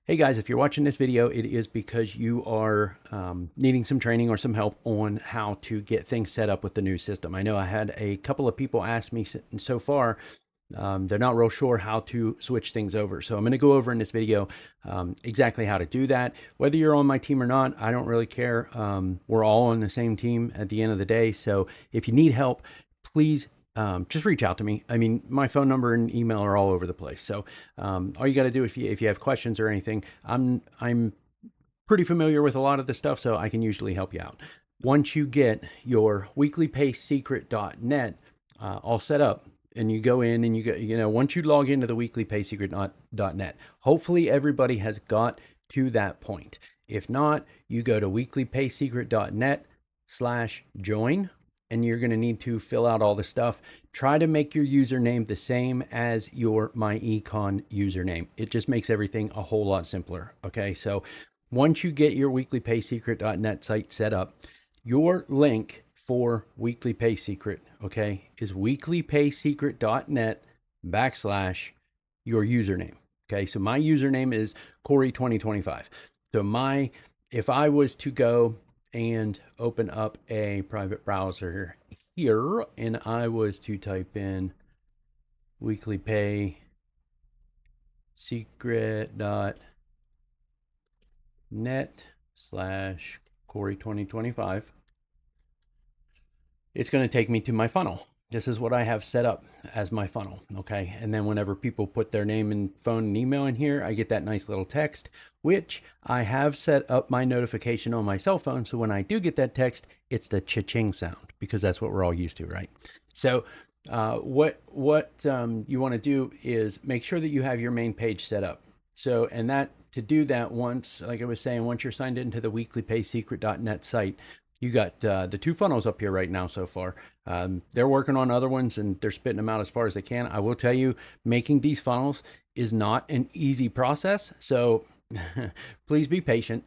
Hey guys, if you're watching this video, it is because you are needing some training or some help on how to get things set up with the new system. I know I had a couple of people ask me so far, they're not real sure how to switch things over. So I'm going to go over in this video exactly how to do that. Whether you're on my team or not, I don't really care. We're all on the same team at the end of the day. So if you need help, please just reach out to me. I mean, my phone number and email are all over the place. So all you got to do if you have questions or anything, I'm pretty familiar with a lot of this stuff, so I can usually help you out. Once you get your weeklypaysecret.net all set up, and you go in and once you log into the weeklypaysecret.net, hopefully everybody has got to that point. If not, you go to weeklypaysecret.net/join, and you're going to need to fill out all the stuff. Try to make your username the same as your MyEcon username. It just makes everything a whole lot simpler. Okay, so once you get your weeklypaysecret.net site set up, your link for Weekly Pay Secret, okay, is weeklypaysecret.net/your username. Okay, so my username is Corey2025. So if I was to go and open up a private browser here and I was to type in weeklypaysecret.net/Corey2025, it's going to take me to my funnel. This is what I have set up as my funnel. Okay. And then whenever people put their name and phone and email in here, I get that nice little text, which I have set up my notification on my cell phone. So when I do get that text, it's the cha-ching sound, because that's what we're all used to, right? So what you want to do is make sure that you have your main page set up. So, and that to do that, once, like I was saying, once you're signed into the weeklypaysecret.net site, you got the two funnels up here right now so far. They're working on other ones and they're spitting them out as far as they can. I will tell you, making these funnels is not an easy process. So please be patient.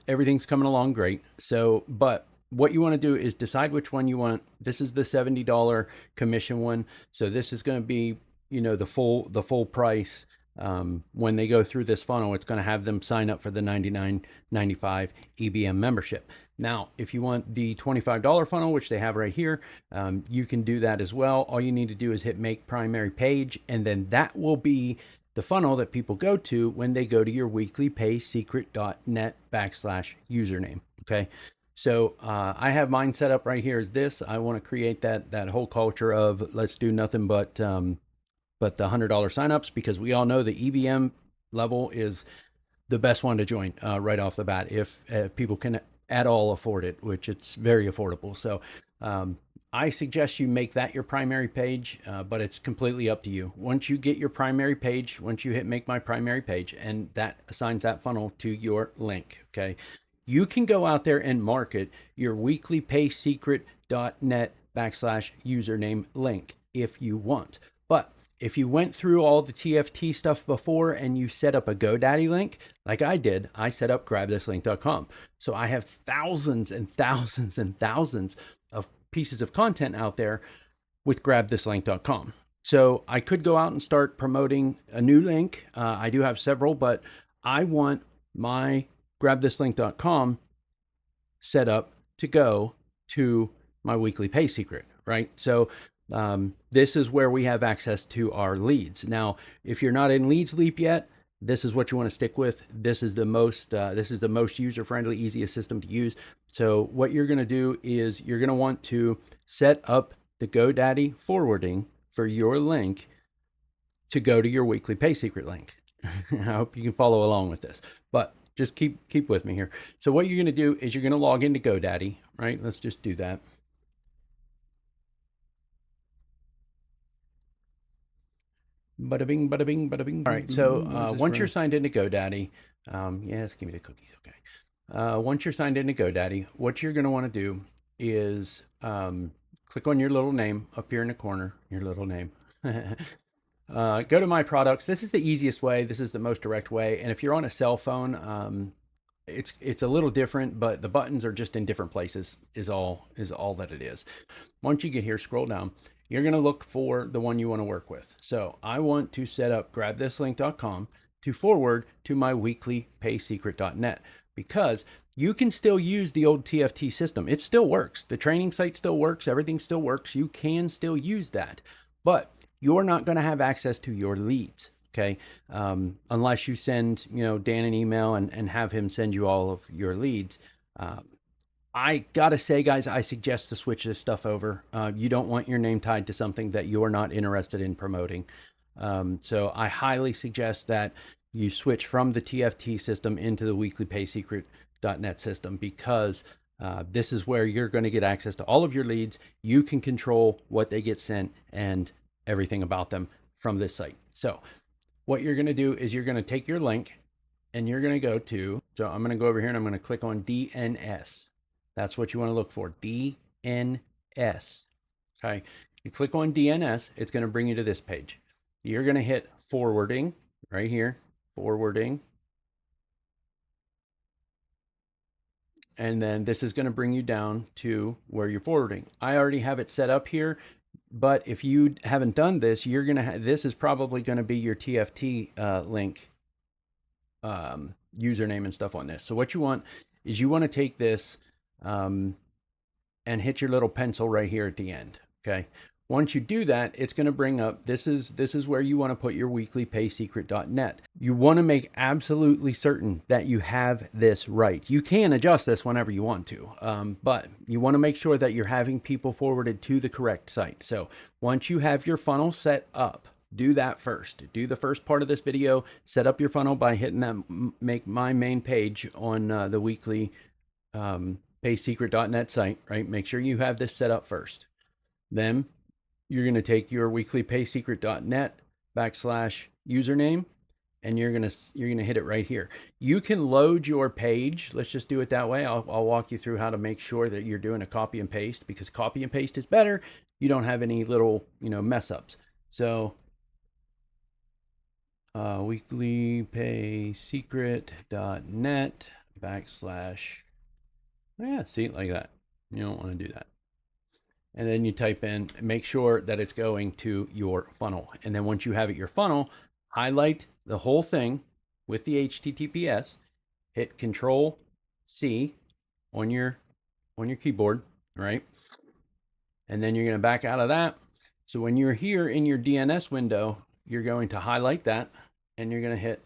Everything's coming along great. So, but what you want to do is decide which one you want. This is the $70 commission one. So this is going to be, the full price. When they go through this funnel, it's going to have them sign up for the $99.95 EBM membership. Now, if you want the $25 funnel, which they have right here, you can do that as well. All you need to do is hit make primary page, and then that will be the funnel that people go to when they go to your weeklypaysecret.net/username. Okay. So I have mine set up right here as this. I want to create that whole culture of let's do nothing but the $100 signups, because we all know the EBM level is the best one to join right off the bat if people can at all afford it, which it's very affordable. So I suggest you make that your primary page, but it's completely up to you. Once you get your primary page, once you hit make my primary page, and that assigns that funnel to your link, okay, you can go out there and market your weeklypaysecret.net/username link if you want. But if you went through all the TFT stuff before and you set up a GoDaddy link, like I did, I set up grabthislink.com. So I have thousands and thousands and thousands of pieces of content out there with grabthislink.com. So I could go out and start promoting a new link. I do have several, but I want my grabthislink.com set up to go to my weekly pay secret, right? So this is where we have access to our leads. Now, if you're not in Leads Leap yet, this is what you want to stick with. This is the most user-friendly, easiest system to use. So what you're going to do is you're going to want to set up the GoDaddy forwarding for your link to go to your weekly pay secret link. I hope you can follow along with this, but just keep with me here. So what you're going to do is you're going to log into GoDaddy, right? Let's just do that. Bada bing, bada bing, bada bing. All right. So once you're signed into GoDaddy, yes, give me the cookies. Okay. Once you're signed into GoDaddy, what you're going to want to do is click on your little name up here in the corner, your little name. Go to My Products. This is the easiest way. This is the most direct way. And if you're on a cell phone, it's a little different, but the buttons are just in different places is all that it is. Once you get here, scroll down. You're going to look for the one you want to work with. So I want to set up grabthislink.com to forward to my weeklypaysecret.net, because you can still use the old TFT system. It still works. The training site still works. Everything still works. You can still use that, but you're not going to have access to your leads. Okay. Unless you send, Dan an email and have him send you all of your leads. I gotta say, guys, I suggest to switch this stuff over. You don't want your name tied to something that you're not interested in promoting. So I highly suggest that you switch from the TFT system into the weeklypaysecret.net system, because this is where you're going to get access to all of your leads. You can control what they get sent and everything about them from this site. So what you're going to do is you're going to take your link and you're going to go to, so I'm going to go over here and I'm going to click on DNS. That's what you want to look for, DNS. Okay. You click on DNS, it's going to bring you to this page. You're going to hit forwarding right here, forwarding. And then this is going to bring you down to where you're forwarding. I already have it set up here, but if you haven't done this, you're going to this is probably going to be your TFT link username and stuff on this. So what you want is you want to take this and hit your little pencil right here at the end. Okay. Once you do that, it's going to bring up, this is where you want to put your weeklypaysecret.net. You want to make absolutely certain that you have this right. You can adjust this whenever you want to, but you want to make sure that you're having people forwarded to the correct site. So once you have your funnel set up, do that first. Do the first part of this video, set up your funnel by hitting that make my main page on the weekly paysecret.net site, right? Make sure you have this set up first. Then you're going to take your weeklypaysecret.net /username and you're going to hit it right here. You can load your page. Let's just do it that way. I'll walk you through how to make sure that you're doing a copy and paste, because copy and paste is better. You don't have any little, mess ups. So weeklypaysecret.net yeah, see, like that. You don't want to do that. And then you type in, make sure that it's going to your funnel. And then once you have it your funnel, highlight the whole thing with the HTTPS, hit Control C on your keyboard, right? And then you're going to back out of that. So when you're here in your DNS window, you're going to highlight that and you're going to hit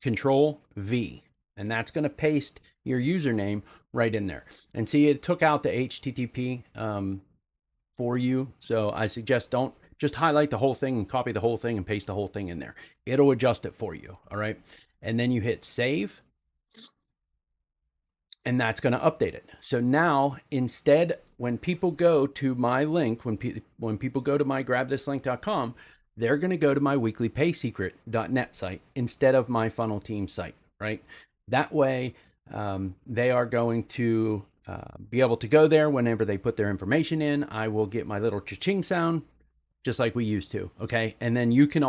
Control V, and that's going to paste your username right in there. And see, it took out the HTTP for you. So I suggest don't just highlight the whole thing and copy the whole thing and paste the whole thing in there. It'll adjust it for you. All right. And then you hit save. And that's going to update it. So now instead, when people go to my link, when people go to my grabthislink.com, they're going to go to my weeklypaysecret.net site instead of my funnel team site, right? That way, they are going to be able to go there whenever they put their information in. I will get my little cha-ching sound just like we used to. Okay. And then you can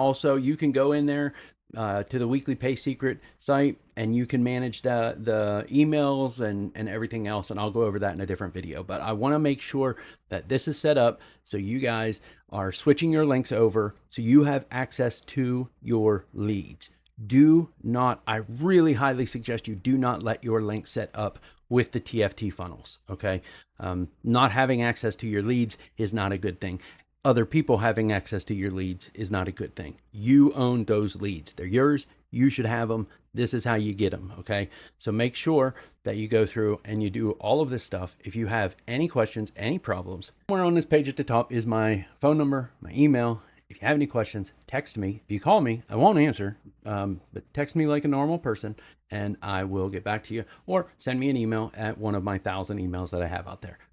go in there to the Weekly Pay Secret site and you can manage the emails and everything else. And I'll go over that in a different video, but I want to make sure that this is set up so you guys are switching your links over so you have access to your leads. Do not, I really highly suggest you do not let your link set up with the TFT funnels. Okay. Not having access to your leads is not a good thing. Other people having access to your leads is not a good thing. You own those leads. They're yours. You should have them. This is how you get them. Okay. So make sure that you go through and you do all of this stuff. If you have any questions, any problems, somewhere on this page at the top is my phone number, my email. If you have any questions, text me. If you call me, I won't answer, but text me like a normal person and I will get back to you, or send me an email at one of my 1,000 emails that I have out there.